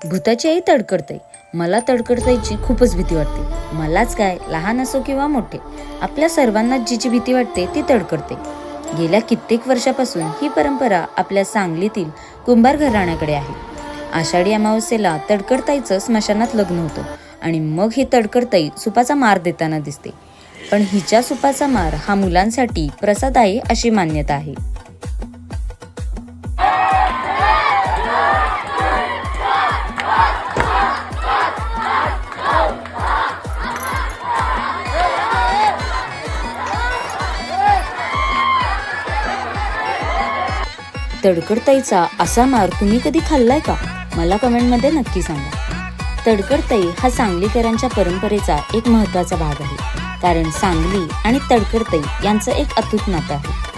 भूताची आई तडकडते. मला तडकडताईची खूपच भीती वाटते. मलाच काय, लहान असो किंवा मोठे, आपल्या सर्वांनाच जिची भीती वाटते ती तडकडते. गेल्या कित्येक वर्षापासून ही परंपरा आपल्या सांगलीतील कुंभार घराण्याकडे आहे. आषाढी अमावस्येला तडकडताईचं स्मशानात लग्न होतं आणि मग ही तडकडताई सुपाचा मार देताना दिसते. पण हिच्या सुपाचा मार हा मुलांसाठी प्रसाद आहे अशी मान्यता आहे. तडकडताईचा असा मार तुम्ही कधी खाल्लाय का? मला कमेंटमध्ये नक्की सांगा. तडकडताई हा सांगलीकरांच्या परंपरेचा एक महत्त्वाचा भाग आहे. कारण सांगली आणि तडकडताई यांचं एक अतूट नातं आहे.